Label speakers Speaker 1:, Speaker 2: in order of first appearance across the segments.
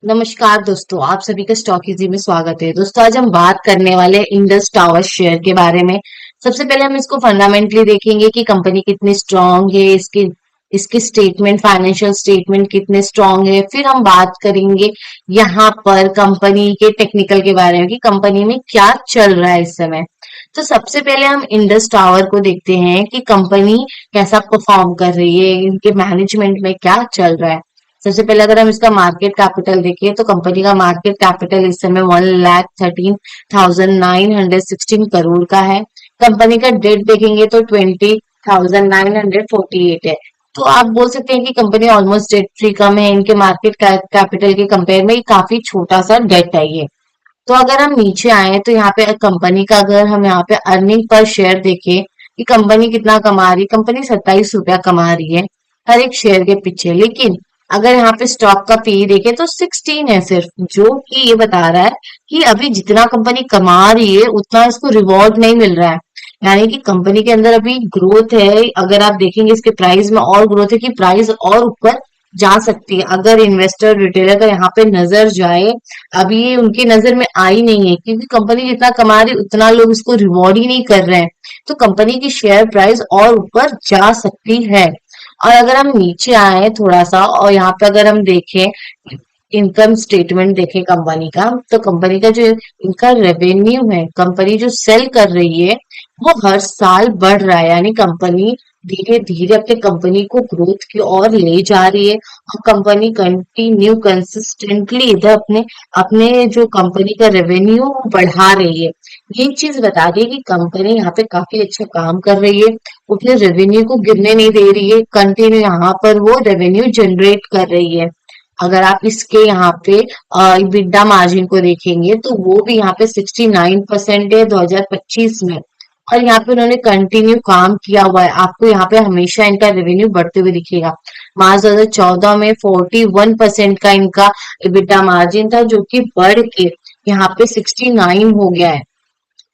Speaker 1: नमस्कार दोस्तों, आप सभी का स्टॉक इजी में स्वागत है। दोस्तों, आज हम बात करने वाले हैं इंडस टावर शेयर के बारे में। सबसे पहले हम इसको फंडामेंटली देखेंगे कि कंपनी कितनी स्ट्रांग है, इसकी इसके स्टेटमेंट, फाइनेंशियल स्टेटमेंट कितने स्ट्रांग है। फिर हम बात करेंगे यहाँ पर कंपनी के टेक्निकल के बारे में कि कंपनी में क्या चल रहा है इस समय। तो सबसे पहले हम इंडस टावर को देखते हैं कि कंपनी कैसा परफॉर्म कर रही है, इनके मैनेजमेंट में क्या चल रहा है। सबसे पहले अगर हम इसका मार्केट कैपिटल देखें तो कंपनी का मार्केट कैपिटल इस समय 1,13,916 करोड़ का है। कंपनी का डेट देखेंगे तो 20,948 है। तो आप बोल सकते हैं कि कंपनी ऑलमोस्ट डेट फ्री कम है। इनके मार्केट कैपिटल के कंपेयर में ये काफी छोटा सा डेट है ये। तो अगर हम नीचे आए तो यहाँ पे कंपनी का, अगर हम यहाँ पे अर्निंग पर शेयर देखें कि कंपनी कितना कमा रही है, कंपनी 27 रुपया कमा रही है हर एक शेयर के पीछे। लेकिन अगर यहाँ पे स्टॉक का पी देखें तो 16 है सिर्फ, जो कि ये बता रहा है कि अभी जितना कंपनी कमा रही है उतना इसको रिवॉर्ड नहीं मिल रहा है। यानी कि कंपनी के अंदर अभी ग्रोथ है। अगर आप देखेंगे इसके प्राइस में और ग्रोथ है कि प्राइस और ऊपर जा सकती है अगर इन्वेस्टर रिटेलर का यहाँ पे नजर जाए। अभी ये उनकी नजर में आई नहीं है क्योंकि कंपनी जितना कमा रही है उतना लोग इसको रिवॉर्ड ही नहीं कर रहे हैं। तो कंपनी की शेयर प्राइस और ऊपर जा सकती है। और अगर हम नीचे आए थोड़ा सा और यहाँ पे अगर हम देखें, इनकम स्टेटमेंट देखें कंपनी का, तो कंपनी का जो इनका रेवेन्यू है, कंपनी जो सेल कर रही है वो हर साल बढ़ रहा है। यानी कंपनी धीरे धीरे अपने कंपनी को ग्रोथ की ओर ले जा रही है और कंपनी कंटिन्यू कंसिस्टेंटली इधर अपने अपने जो कंपनी का रेवेन्यू बढ़ा रही है। ये चीज बता रही है कि कंपनी यहाँ पे काफी अच्छा काम कर रही है, अपने रेवेन्यू को गिरने नहीं दे रही है, कंटिन्यू यहाँ पर वो रेवेन्यू जनरेट कर रही है। अगर आप इसके यहाँ पे EBITDA मार्जिन को देखेंगे तो वो भी यहाँ पे 69% है 2025 में। और यहाँ पे उन्होंने कंटिन्यू काम किया हुआ है। आपको यहाँ पे हमेशा इनका रेवेन्यू बढ़ते हुए दिखेगा। मार्च 2014 में 41% का इनका EBITDA मार्जिन था, जो कि बढ़ के यहाँ पे 69 हो गया है।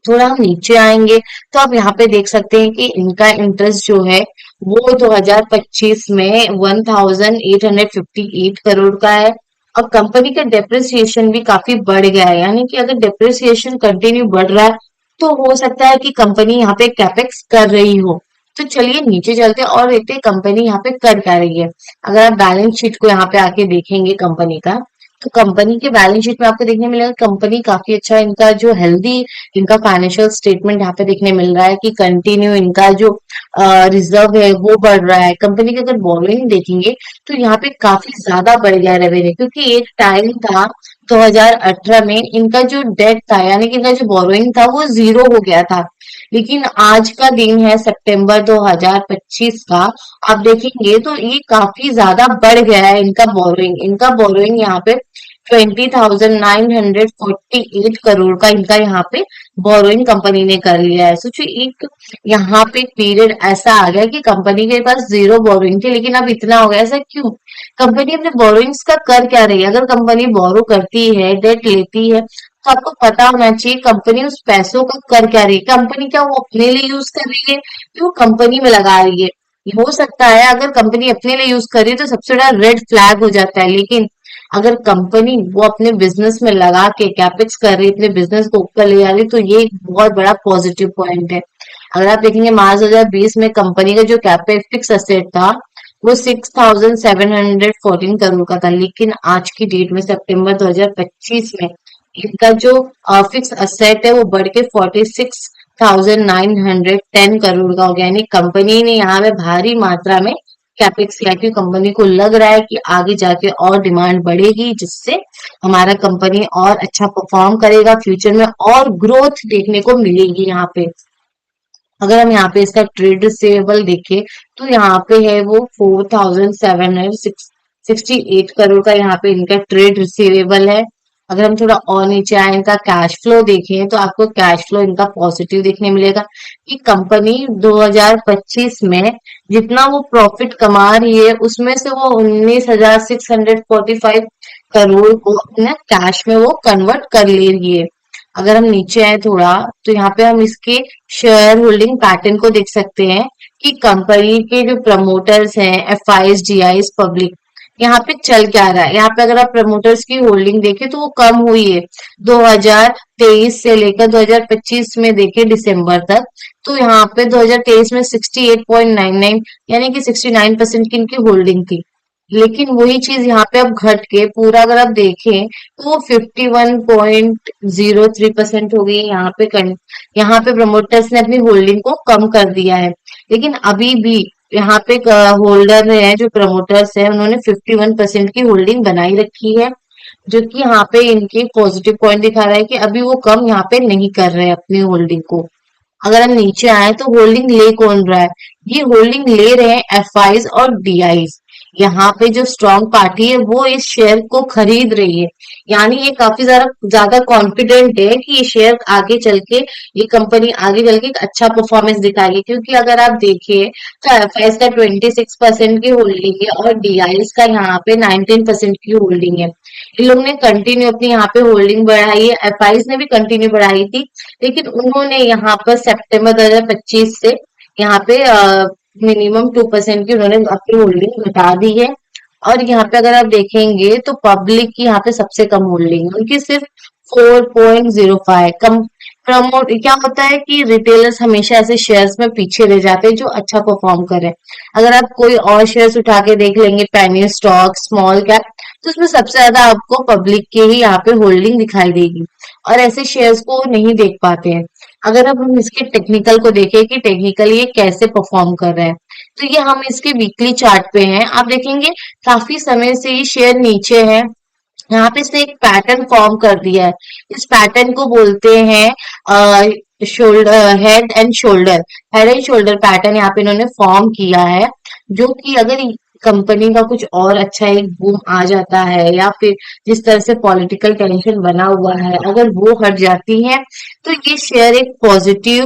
Speaker 1: थोड़ा हम नीचे आएंगे तो आप यहाँ पे देख सकते हैं कि इनका इंटरेस्ट जो है वो 2025 में 1,858 करोड़ का है। और कंपनी का डेप्रिसिएशन भी काफी बढ़ गया है। यानी कि अगर डेप्रिसिएशन कंटिन्यू बढ़ रहा है तो हो सकता है कि कंपनी यहाँ पे कैपेक्स कर रही हो। तो चलिए नीचे चलते हैं और देखते हैं कंपनी यहाँ पे कर क्या रही है। अगर आप बैलेंस शीट को यहाँ पे आके देखेंगे कंपनी का, तो कंपनी के बैलेंस शीट में आपको देखने मिलेगा कंपनी काफी अच्छा, इनका जो हेल्दी इनका फाइनेंशियल स्टेटमेंट यहाँ पे देखने मिल रहा है कि कंटिन्यू इनका जो रिजर्व है वो बढ़ रहा है। कंपनी के अगर बोरोइंग देखेंगे तो यहाँ पे काफी ज्यादा बढ़ गया रेवेन्यू, क्योंकि एक टाइम था 2018 में इनका जो डेट था, यानी कि इनका जो बोरोइंग था वो जीरो हो गया था। लेकिन आज का दिन है सितंबर 2025 का, आप देखेंगे तो ये काफी ज्यादा बढ़ गया है इनका बोरोइंग यहाँ पे 20,948 करोड़ का इनका यहाँ पे बोरोइंग कंपनी ने कर लिया है। सोचो, एक यहाँ पे एक पीरियड ऐसा आ गया कि कंपनी के पास जीरो बोरोइंग थी, लेकिन अब इतना हो गया। ऐसा क्यों? कंपनी अपने बोरोइंग्स का कर क्या रही है? अगर कंपनी बोरो करती है, डेट लेती है, तो आपको पता होना चाहिए कंपनी उस पैसों का कर क्या रही है। कंपनी क्या वो अपने लिए यूज कर रही है कि वो कंपनी में लगा रही है? हो सकता है अगर कंपनी अपने लिए यूज कर रही है तो सबसे बड़ा रेड फ्लैग हो जाता है। लेकिन अगर कंपनी वो अपने बिजनेस में लगा के कैपेक्स कर रही है, अपने बिजनेस को ऊपर ले जा रही है, तो ये एक बहुत बड़ा पॉजिटिव पॉइंट है। अगर आप देखेंगे मार्च 2020 में कंपनी का जो कैपेक्स फिक्स एसेट था वो 6,714 करोड़ का था। लेकिन आज की डेट में सितंबर 2025 में इनका जो फिक्स असेट है वो बढ़ के 46,910 करोड़ का हो गया। यानी कंपनी ने यहाँ पे भारी मात्रा में कैपेक्स किया, क्योंकि कंपनी को लग रहा है कि आगे जाके और डिमांड बढ़ेगी, जिससे हमारा कंपनी और अच्छा परफॉर्म करेगा, फ्यूचर में और ग्रोथ देखने को मिलेगी यहाँ पे। अगर हम यहाँ पे इसका ट्रेड रिसीवेबल देखें तो यहाँ पे है वो 4,768 करोड़ का यहाँ पे इनका ट्रेड रिसीवेबल है। अगर हम थोड़ा और नीचे आए, इनका कैश फ्लो देखें तो आपको कैश फ्लो इनका पॉजिटिव देखने मिलेगा कि कंपनी 2025 में जितना वो प्रॉफिट कमा रही है उसमें से वो 19,645 करोड़ को अपने कैश में वो कन्वर्ट कर ले रही है। अगर हम नीचे आए थोड़ा तो यहाँ पे हम इसके शेयर होल्डिंग पैटर्न को देख सकते हैं कि कंपनी के जो प्रमोटर्स हैं, F I S, D I S, public, यहाँ पे चल क्या रहा है। यहाँ पे अगर आप प्रमोटर्स की होल्डिंग देखें तो वो कम हुई है 2023 से लेकर 2025 में देखे दिसंबर तक। तो यहाँ पे 2023 में 68.99 यानी कि 69% की इनकी होल्डिंग थी। लेकिन वही चीज यहाँ पे अब घट के पूरा अगर आप देखें तो वो 51.03% हो गई है। यहाँ पे प्रमोटर्स ने अपनी होल्डिंग को कम कर दिया है। लेकिन अभी भी यहाँ पे होल्डर है, जो प्रमोटर्स है, उन्होंने 51% की होल्डिंग बनाई रखी है, जो कि यहाँ पे इनके पॉजिटिव पॉइंट दिखा रहा है कि अभी वो कम यहाँ पे नहीं कर रहे हैं अपनी होल्डिंग को। अगर हम नीचे आए तो होल्डिंग ले कौन रहा है? ये होल्डिंग ले रहे हैं एफआईज और डीआईज। यहाँ पे जो स्ट्रॉन्ग पार्टी है वो इस शेयर को खरीद रही है। यानी ये काफी ज्यादा ज्यादा कॉन्फिडेंट है कि ये शेयर आगे चल के, ये कंपनी आगे चल के एक अच्छा परफॉर्मेंस दिखाएगी। क्योंकि अगर आप देखिए तो एफआईज का 26% की होल्डिंग है और डीआईज का यहाँ पे 19% की होल्डिंग है। इन लोगों ने कंटिन्यू अपनी यहाँ पे होल्डिंग बढ़ाई है, एफआईज ने भी कंटिन्यू बढ़ाई थी। लेकिन उन्होंने यहाँ पर सितंबर 2025 से यहाँ पे मिनिमम 2% की उन्होंने अपनी होल्डिंग घटा दी है। और यहाँ पे अगर आप देखेंगे तो पब्लिक की यहाँ पे सबसे कम होल्डिंग है, उनकी सिर्फ 4.05। कम प्रमोट क्या होता है कि रिटेलर्स हमेशा ऐसे शेयर्स में पीछे रह जाते हैं जो अच्छा परफॉर्म करे। अगर आप कोई और शेयर्स उठा के देख लेंगे, पेनी स्टॉक, स्मॉल कैप, तो उसमें सबसे ज्यादा आपको पब्लिक के ही यहाँ पे होल्डिंग दिखाई देगी। और ऐसे शेयर्स को नहीं देख पाते हैं। अगर अब हम इसके टेक्निकल को देखें कि टेक्निकली ये कैसे परफॉर्म कर रहा है, तो ये हम इसके वीकली चार्ट पे हैं। आप देखेंगे काफी समय से ये शेयर नीचे है। यहाँ पे इसने एक पैटर्न फॉर्म कर दिया है। इस पैटर्न को बोलते हैं shoulder, head and shoulder pattern यहाँ पे इन्होंने फॉर्म किया है। जो कि अगर कंपनी का कुछ और अच्छा एक बूम आ जाता है, या फिर जिस तरह से पॉलिटिकल टेंशन बना हुआ है, अगर वो हट जाती है, तो ये शेयर एक पॉजिटिव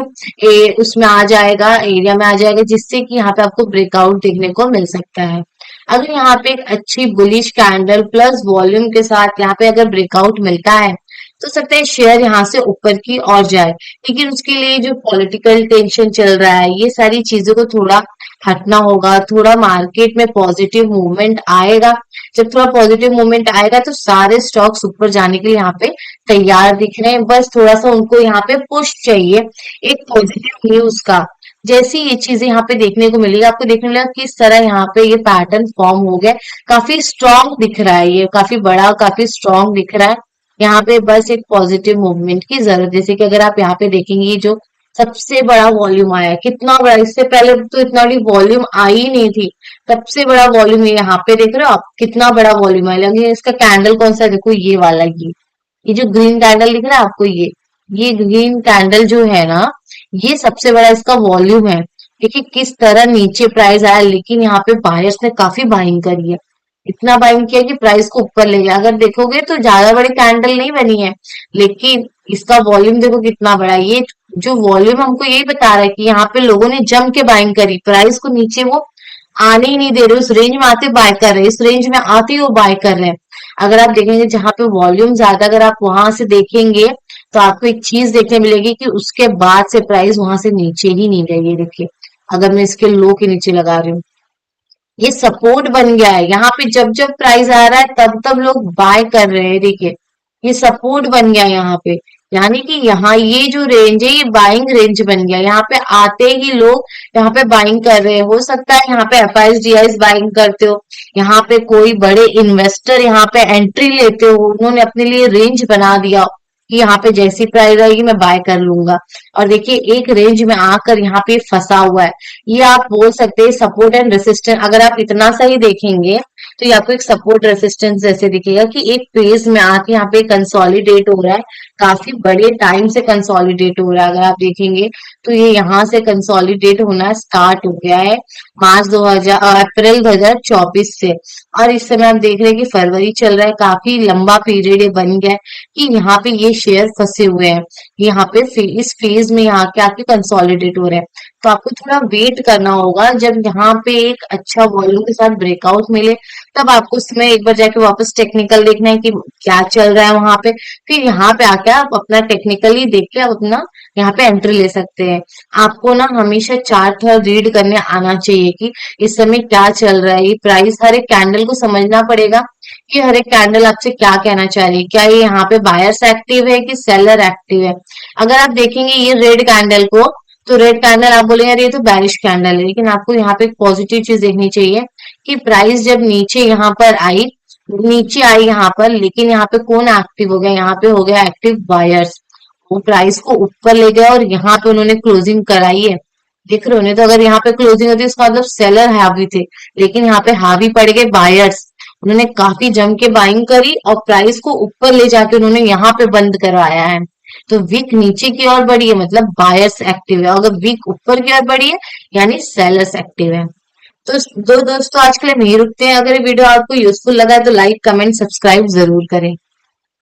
Speaker 1: उसमें आ जाएगा, एरिया में आ जाएगा, जिससे कि यहाँ पे आपको ब्रेकआउट देखने को मिल सकता है। अगर यहाँ पे एक अच्छी बुलिश कैंडल प्लस वॉल्यूम के साथ यहाँ पे अगर ब्रेकआउट मिलता है, तो सकता है शेयर यहाँ से ऊपर की ओर जाए। लेकिन उसके लिए जो पॉलिटिकल टेंशन चल रहा है, ये सारी चीजों को थोड़ा हटना होगा। थोड़ा मार्केट में पॉजिटिव मूवमेंट आएगा। जब थोड़ा पॉजिटिव मूवमेंट आएगा तो सारे स्टॉक्स ऊपर जाने के लिए यहाँ पे तैयार दिख रहे हैं। बस थोड़ा सा उनको यहाँ पे पुश चाहिए एक पॉजिटिव न्यूज का। जैसी ये चीजें यहाँ पे देखने को मिलेगी, आपको देखने मिलेगा किस तरह यहाँ पे ये पैटर्न फॉर्म हो गया। काफी स्ट्रांग दिख रहा है, ये काफी बड़ा, काफी स्ट्रांग दिख रहा है। यहाँ पे बस एक पॉजिटिव मूवमेंट की जरूरत। जैसे कि अगर आप यहाँ पे देखेंगे, ये जो सबसे बड़ा वॉल्यूम आया है, कितना बड़ा, इससे पहले तो इतना बड़ी वॉल्यूम आई ही नहीं थी। सबसे बड़ा वॉल्यूम यहाँ पे देख रहे हो आप, कितना बड़ा वॉल्यूम आया। लगे इसका कैंडल कौन सा है? देखो ये वाला, ये जो ग्रीन कैंडल दिख रहा है आपको, ये ग्रीन कैंडल जो है ना, ये सबसे बड़ा इसका वॉल्यूम है। देखिए किस तरह नीचे प्राइस आया, लेकिन यहाँ पे बायर्स ने काफी बाइंग करी है। इतना बाइंग किया कि प्राइस को ऊपर ले गया। अगर देखोगे तो ज्यादा बड़ी कैंडल नहीं बनी है, लेकिन इसका वॉल्यूम देखो कितना बड़ा है। ये जो वॉल्यूम हमको यही बता रहा है कि यहाँ पे लोगों ने जम के बाइंग करी, प्राइस को नीचे वो आने ही नहीं दे रहे। उस रेंज में आते बाय कर रहे हैं, इस रेंज में आते ही वो बाय कर रहे हैं। अगर आप देखेंगे जहां पे वॉल्यूम ज्यादा, अगर आप वहां से देखेंगे तो आपको एक चीज देखने मिलेगी कि उसके बाद से प्राइस वहां से नीचे ही नहीं गई है। देखिए अगर मैं इसके लो के नीचे लगा रही हूँ, ये सपोर्ट बन गया है। यहाँ पे जब जब प्राइस आ रहा है तब तब लोग बाय कर रहे हैं। देखिए ये सपोर्ट बन गया यहाँ पे। यानी कि यहाँ ये जो रेंज है, ये बाइंग रेंज बन गया। यहाँ पे आते ही लोग यहाँ पे बाइंग कर रहे हैं। हो सकता है यहाँ पे एफआईएस डीआईएस बाइंग करते हो, यहाँ पे कोई बड़े इन्वेस्टर यहाँ पे एंट्री लेते हो, उन्होंने अपने लिए रेंज बना दिया कि यहाँ पे जैसी प्राइस आएगी मैं बाय कर लूंगा। और देखिए एक रेंज में आकर यहाँ पे फंसा हुआ है। ये आप बोल सकते हैं सपोर्ट एंड रेसिस्टेंस। अगर आप इतना सा ही देखेंगे तो ये आपको एक सपोर्ट रेसिस्टेंस जैसे दिखेगा कि एक फेज में आके यहाँ पे कंसोलिडेट हो रहा है। काफी बड़े टाइम से कंसोलिडेट हो रहा है। अगर आप देखेंगे तो ये यहाँ से कंसोलिडेट होना स्टार्ट हो गया है अप्रैल 2024 से। और इस समय आप देख रहे हैं कि फरवरी चल रहा है, काफी लंबा पीरियड ये बन गया है कि यहाँ पे ये शेयर फंसे हुए हैं। यहाँ पे इस फेज में यहाँ के आके कंसोलिडेट हो रहे हैं। तो आपको थोड़ा वेट करना होगा। जब यहाँ पे एक अच्छा वॉल्यूम के साथ ब्रेकआउट मिले, तब आपको उसमें एक बार जाके वापस टेक्निकल देखना है कि क्या चल रहा है वहां पे। फिर यहाँ पे आके आप अपना टेक्निकली देख के आप अपना यहाँ पे एंट्री ले सकते हैं। आपको ना हमेशा चार्ट रीड करने आना चाहिए कि इस समय क्या चल रहा है, ये प्राइस, हर एक कैंडल को समझना पड़ेगा कि हर एक कैंडल आपसे क्या कहना चाह रही है। क्या ये यहाँ पे बायर्स एक्टिव है कि सेलर एक्टिव है। अगर आप देखेंगे ये रेड कैंडल को, तो रेड कैंडल आप बोलेंगे अरे ये तो बैरिश कैंडल है, लेकिन आपको यहाँ पे एक पॉजिटिव चीज देखनी चाहिए कि प्राइस जब नीचे यहाँ पर आई, नीचे आई यहाँ पर, लेकिन यहाँ पे कौन एक्टिव हो गया, यहाँ पे हो गया एक्टिव बायर्स। वो प्राइस को ऊपर ले गया और यहाँ पे उन्होंने क्लोजिंग कराई है। दिख रहे हो, नहीं तो अगर यहाँ पे क्लोजिंग होती इसका मतलब सेलर हावी थे, लेकिन यहाँ पे हावी पड़ गए बायर्स। उन्होंने काफी जम के बाइंग करी और प्राइस को ऊपर ले जाके उन्होंने यहाँ पे बंद करवाया है। तो विक नीचे की ओर बढ़ी है मतलब बायर्स एक्टिव है, अगर विक ऊपर की ओर बढ़ी है यानी सेलर्स एक्टिव है। तो दो दोस्तों आज के लिए यहीं रुकते हैं। अगर ये वीडियो आपको यूजफुल लगा है तो लाइक कमेंट सब्सक्राइब जरूर करें।